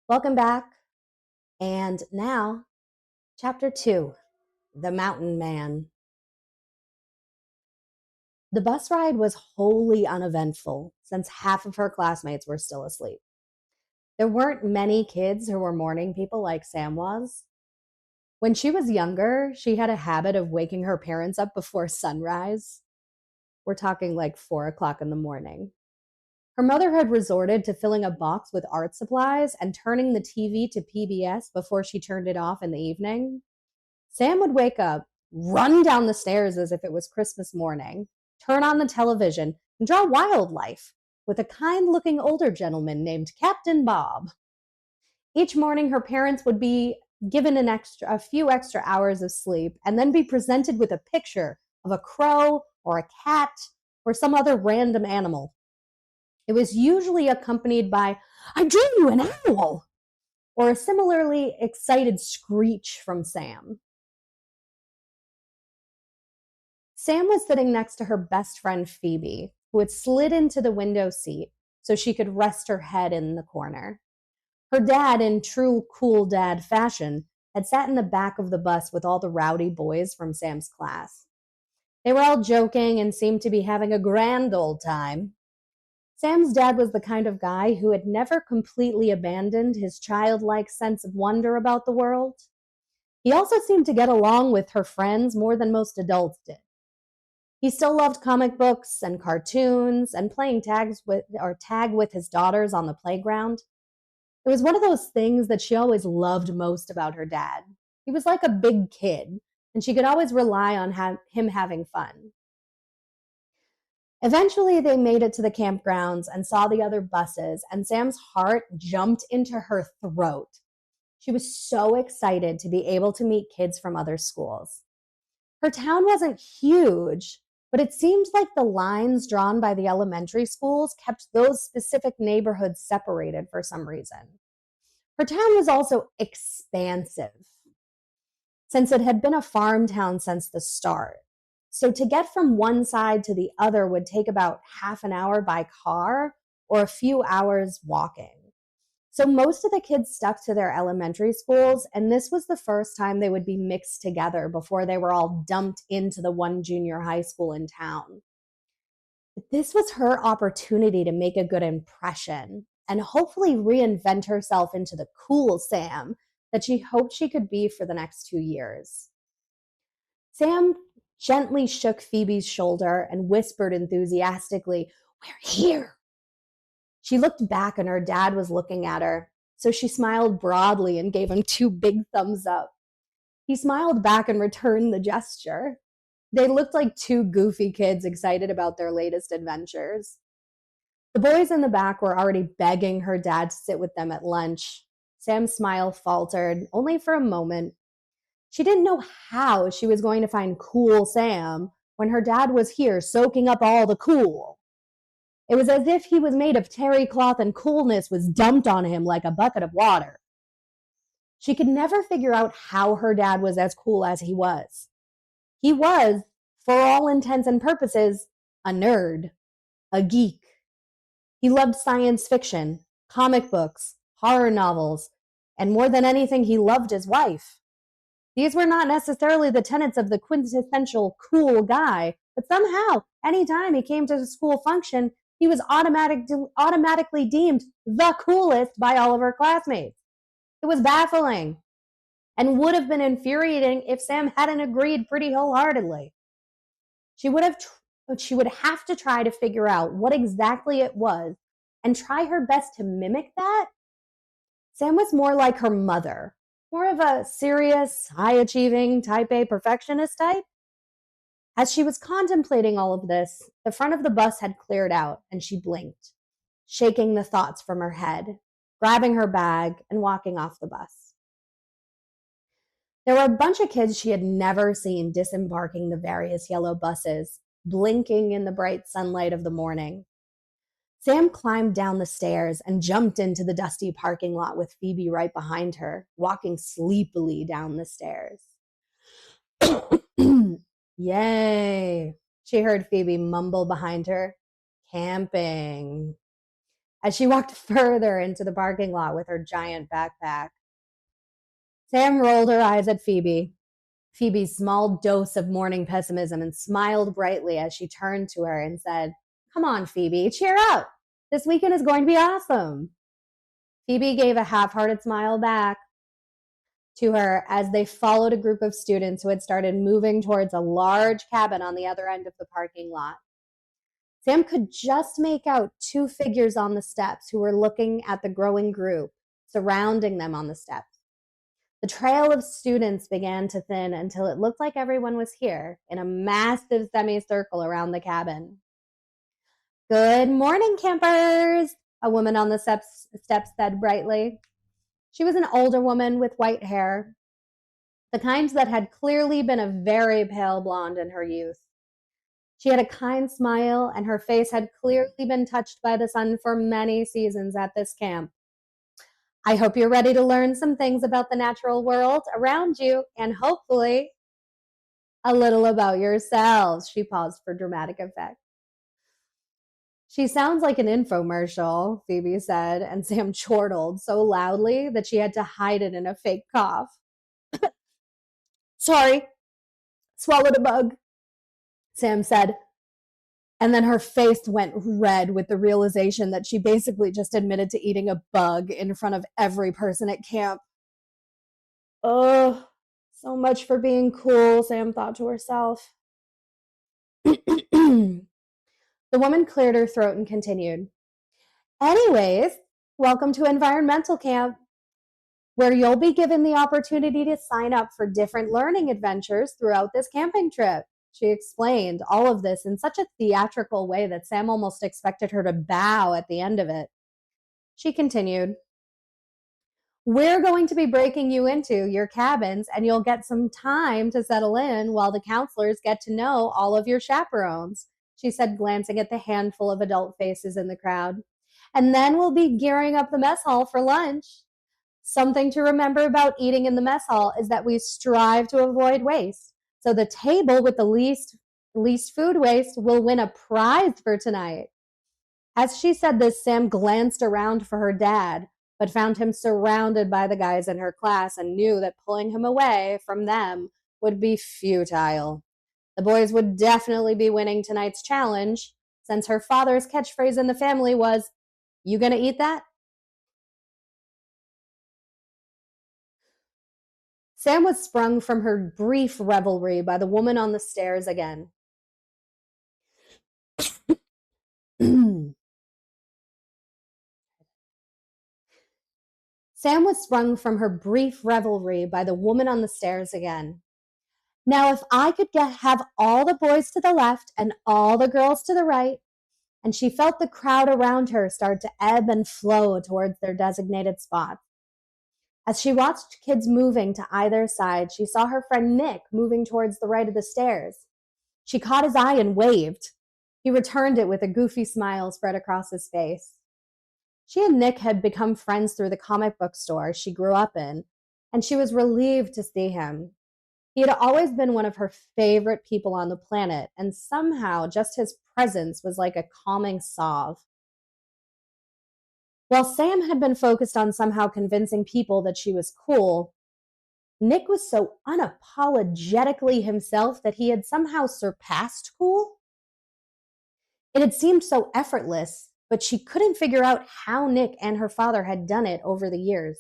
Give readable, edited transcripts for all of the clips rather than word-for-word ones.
Welcome back. And now, Chapter 2, The Mountain Man. The bus ride was wholly uneventful since half of her classmates were still asleep. There weren't many kids who were morning people like Sam was. When she was younger, she had a habit of waking her parents up before sunrise. We're talking like 4 o'clock in the morning. Her mother had resorted to filling a box with art supplies and turning the TV to PBS before she turned it off in the evening. Sam would wake up, run down the stairs as if it was Christmas morning, turn on the television, and draw wildlife with a kind-looking older gentleman named Captain Bob. Each morning, her parents would be given a few extra hours of sleep and then be presented with a picture of a crow or a cat or some other random animal. It was usually accompanied by, "I drew you an owl," or a similarly excited screech from Sam. Sam was sitting next to her best friend Phoebe, who had slid into the window seat so she could rest her head in the corner. Her dad, in true cool dad fashion, had sat in the back of the bus with all the rowdy boys from Sam's class. They were all joking and seemed to be having a grand old time. Sam's dad was the kind of guy who had never completely abandoned his childlike sense of wonder about the world. He also seemed to get along with her friends more than most adults did. He still loved comic books and cartoons and playing tag with his daughters on the playground. It was one of those things that she always loved most about her dad. He was like a big kid, and she could always rely on him having fun. Eventually, they made it to the campgrounds and saw the other buses, and Sam's heart jumped into her throat. She was so excited to be able to meet kids from other schools. Her town wasn't huge, but it seemed like the lines drawn by the elementary schools kept those specific neighborhoods separated for some reason. Her town was also expansive, since it had been a farm town since the start. So to get from one side to the other would take about half an hour by car or a few hours walking. So most of the kids stuck to their elementary schools, and this was the first time they would be mixed together before they were all dumped into the one junior high school in town. But this was her opportunity to make a good impression and hopefully reinvent herself into the cool Sam that she hoped she could be for the next 2 years. Sam gently shook Phoebe's shoulder and whispered enthusiastically, "We're here." She looked back and her dad was looking at her, so she smiled broadly and gave him 2 big thumbs up. He smiled back and returned the gesture. They looked like 2 goofy kids excited about their latest adventures. The boys in the back were already begging her dad to sit with them at lunch. Sam's smile faltered, only for a moment. She didn't know how she was going to find cool Sam when her dad was here soaking up all the cool. It was as if he was made of terry cloth and coolness was dumped on him like a bucket of water. She could never figure out how her dad was as cool as he was. He was, for all intents and purposes, a nerd, a geek. He loved science fiction, comic books, horror novels, and more than anything, he loved his wife. These were not necessarily the tenets of the quintessential cool guy, but somehow, anytime he came to a school function, he was automatically deemed the coolest by all of her classmates. It was baffling and would have been infuriating if Sam hadn't agreed pretty wholeheartedly. She would have to try to figure out what exactly it was and try her best to mimic that. Sam was more like her mother, more of a serious, high-achieving, type A perfectionist type. As she was contemplating all of this, the front of the bus had cleared out and she blinked, shaking the thoughts from her head, grabbing her bag and walking off the bus. There were a bunch of kids she had never seen disembarking the various yellow buses, blinking in the bright sunlight of the morning. Sam climbed down the stairs and jumped into the dusty parking lot with Phoebe right behind her, walking sleepily down the stairs. "Yay," she heard Phoebe mumble behind her. "Camping." as she walked further into the parking lot with her giant backpack. Sam rolled her eyes at Phoebe's small dose of morning pessimism, and smiled brightly as she turned to her and said, "Come on, Phoebe, cheer up. This weekend is going to be awesome." Phoebe gave a half-hearted smile back to her as they followed a group of students who had started moving towards a large cabin on the other end of the parking lot. Sam could just make out two figures on the steps who were looking at the growing group surrounding them on the steps. The trail of students began to thin until it looked like everyone was here in a massive semicircle around the cabin. "Good morning, campers," a woman on the steps said brightly. She was an older woman with white hair, the kind that had clearly been a very pale blonde in her youth. She had a kind smile, and her face had clearly been touched by the sun for many seasons at this camp. "I hope you're ready to learn some things about the natural world around you, and hopefully a little about yourselves." She paused for dramatic effect. "She sounds like an infomercial," Phoebe said, and Sam chortled so loudly that she had to hide it in a fake cough. "Sorry, swallowed a bug," Sam said. And then her face went red with the realization that she basically just admitted to eating a bug in front of every person at camp. "Oh, so much for being cool," Sam thought to herself. The woman cleared her throat and continued, "Anyways, welcome to environmental camp, where you'll be given the opportunity to sign up for different learning adventures throughout this camping trip." She explained all of this in such a theatrical way that Sam almost expected her to bow at the end of it. She continued, "We're going to be breaking you into your cabins, and you'll get some time to settle in while the counselors get to know all of your chaperones," she said, glancing at the handful of adult faces in the crowd. "And then we'll be gearing up the mess hall for lunch. Something to remember about eating in the mess hall is that we strive to avoid waste. So the table with the least food waste will win a prize for tonight." As she said this, Sam glanced around for her dad, but found him surrounded by the guys in her class and knew that pulling him away from them would be futile. The boys would definitely be winning tonight's challenge, since her father's catchphrase in the family was, "You gonna eat that?" Sam was sprung from her brief revelry by the woman on the stairs again. Sam was sprung from her brief revelry by the woman on the stairs again. "Now, if I could have all the boys to the left and all the girls to the right," and she felt the crowd around her start to ebb and flow towards their designated spots. As she watched kids moving to either side, she saw her friend Nick moving towards the right of the stairs. She caught his eye and waved. He returned it with a goofy smile spread across his face. She and Nick had become friends through the comic book store she grew up in, and she was relieved to see him. He had always been one of her favorite people on the planet, and somehow just his presence was like a calming salve. While Sam had been focused on somehow convincing people that she was cool, Nick was so unapologetically himself that he had somehow surpassed cool. It had seemed so effortless, but she couldn't figure out how Nick and her father had done it over the years.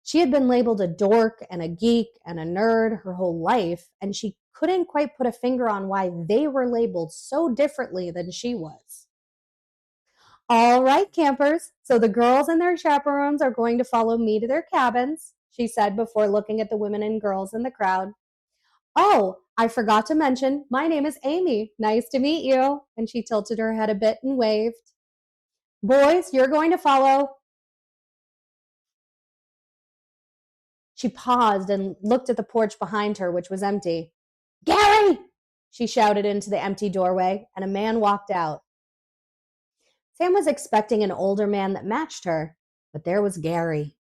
She had been labeled a dork and a geek and a nerd her whole life, and she couldn't quite put a finger on why they were labeled so differently than she was. "All right, campers, so the girls and their chaperones are going to follow me to their cabins," she said before looking at the women and girls in the crowd. "Oh, I forgot to mention, my name is Amy. Nice to meet you." And she tilted her head a bit and waved. "Boys, you're going to follow." She paused and looked at the porch behind her, which was empty. "Gary!" she shouted into the empty doorway, and a man walked out. Sam was expecting an older man that matched her, but there was Gary.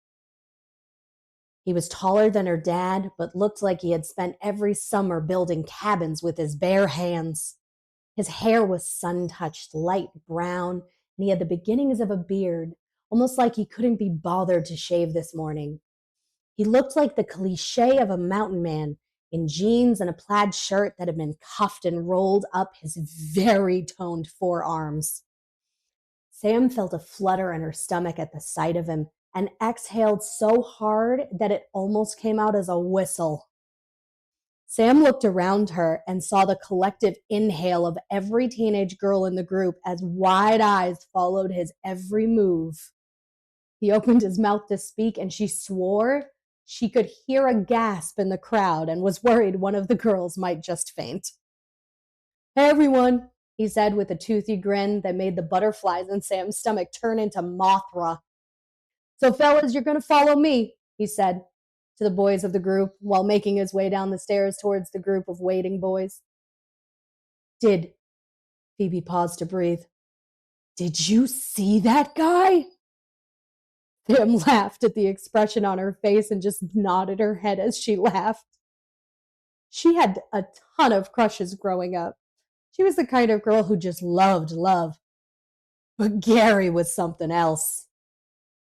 He was taller than her dad, but looked like he had spent every summer building cabins with his bare hands. His hair was sun-touched light brown, and he had the beginnings of a beard, almost like he couldn't be bothered to shave this morning. He looked like the cliche of a mountain man in jeans and a plaid shirt that had been cuffed and rolled up his very toned forearms. Sam felt a flutter in her stomach at the sight of him and exhaled so hard that it almost came out as a whistle. Sam looked around her and saw the collective inhale of every teenage girl in the group as wide eyes followed his every move. He opened his mouth to speak, and she swore she could hear a gasp in the crowd and was worried one of the girls might just faint. "Hey, everyone," he said with a toothy grin that made the butterflies in Sam's stomach turn into Mothra. "So, fellas, you're going to follow me," he said to the boys of the group while making his way down the stairs towards the group of waiting boys. Did Phoebe paused to breathe. "Did you see that guy?" Sam laughed at the expression on her face and just nodded her head as she laughed. She had a ton of crushes growing up. She was the kind of girl who just loved love. But Gary was something else.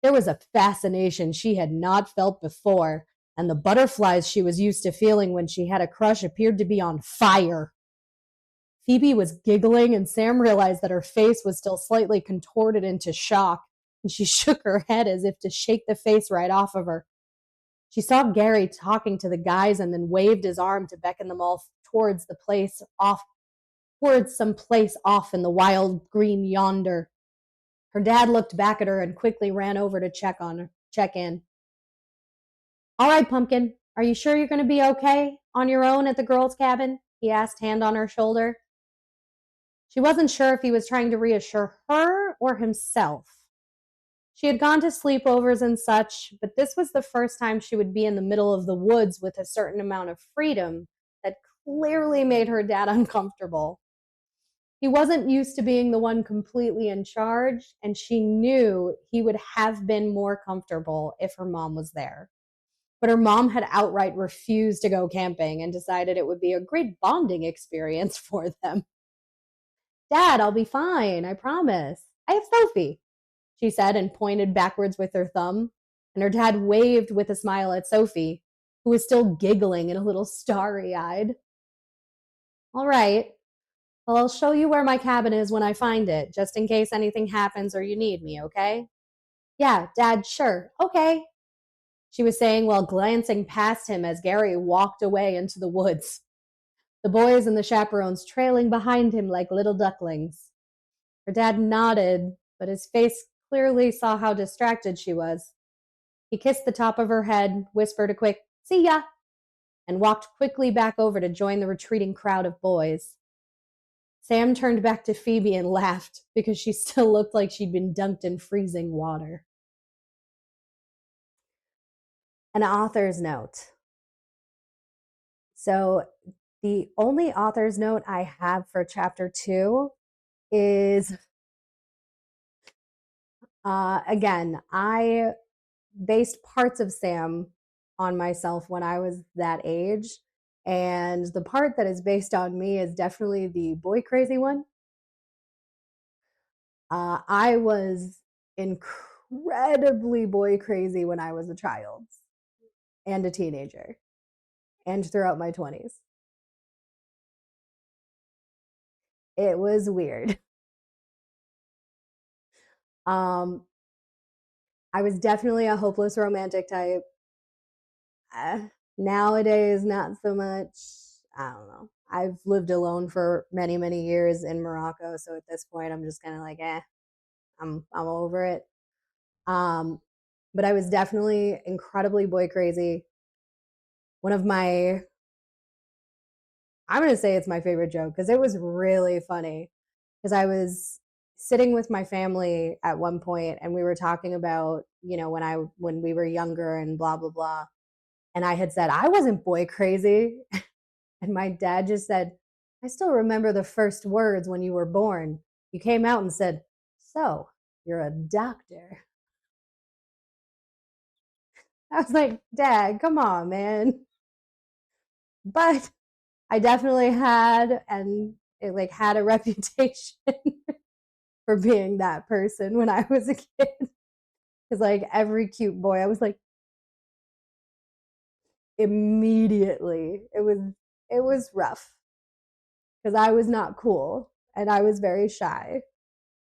There was a fascination she had not felt before, and the butterflies she was used to feeling when she had a crush appeared to be on fire. Phoebe was giggling, and Sam realized that her face was still slightly contorted into shock, and she shook her head as if to shake the face right off of her. She saw Gary talking to the guys and then waved his arm to beckon them all towards the place off, towards some place off in the wild green yonder. Her dad looked back at her and quickly ran over to check in. "All right, Pumpkin, are you sure you're going to be okay on your own at the girls' cabin?" he asked, hand on her shoulder. She wasn't sure if he was trying to reassure her or himself. She had gone to sleepovers and such, but this was the first time she would be in the middle of the woods with a certain amount of freedom that clearly made her dad uncomfortable. He wasn't used to being the one completely in charge, and she knew he would have been more comfortable if her mom was there. But her mom had outright refused to go camping and decided it would be a great bonding experience for them. "Dad, I'll be fine, I promise. I have Sophie," she said and pointed backwards with her thumb, and her dad waved with a smile at Sophie, who was still giggling and a little starry-eyed. "All right. Well, I'll show you where my cabin is when I find it, just in case anything happens or you need me, okay?" "Yeah, Dad, sure. Okay," she was saying while glancing past him as Gary walked away into the woods, the boys and the chaperones trailing behind him like little ducklings. Her dad nodded, but his face clearly saw how distracted she was. He kissed the top of her head, whispered a quick, "See ya," and walked quickly back over to join the retreating crowd of boys. Sam turned back to Phoebe and laughed because she still looked like she'd been dunked in freezing water. An author's note. So, the only author's note I have for chapter 2 is again, I based parts of Sam on myself when I was that age. And the part that is based on me is definitely the boy crazy one. I was incredibly boy crazy when I was a child and a teenager and throughout my 20s. It was weird. Um, I was definitely a hopeless romantic type. Uh, Nowadays, not so much. I don't know. I've lived alone for many, many years in Morocco, so at this point, I'm just kind of like, I'm over it. Um, but I was definitely incredibly boy crazy. One of my, I'm gonna say it's my favorite joke because it was really funny. Because I was sitting with my family at one point, and we were talking about, when we were younger and blah blah blah. And I had said I wasn't boy crazy. And my dad just said, "I still remember the first words when you were born. You came out and said, 'So, you're a doctor.'" I was like, "Dad, come on, man." But I definitely had, and it like had a reputation for being that person when I was a kid. Because like every cute boy, I was like, immediately. It was rough because I was not cool and I was very shy.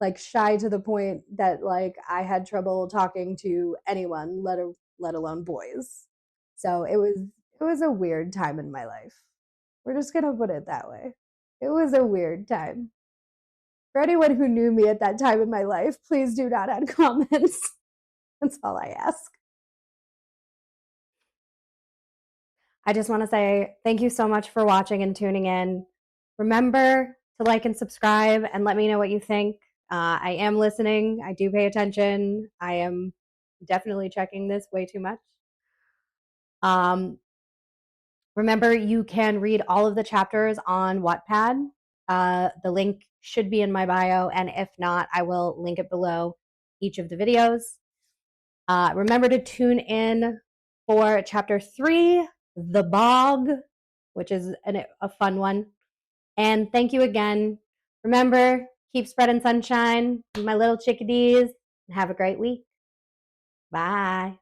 Like shy to the point that like I had trouble talking to anyone, let alone boys. So it was a weird time in my life. We're just gonna put it that way. It was a weird time. For anyone who knew me at that time in my life, please do not add comments. That's all I ask. I just want to say thank you so much for watching and tuning in. Remember to like and subscribe and let me know what you think. I am listening. I do pay attention. I am definitely checking this way too much. Remember, you can read all of the chapters on Wattpad. The link should be in my bio, and if not, I will link it below each of the videos. Remember to tune in for chapter 3, The Bog, which is a fun one. And thank you again. Remember, keep spreading sunshine, my little chickadees, and have a great week. Bye.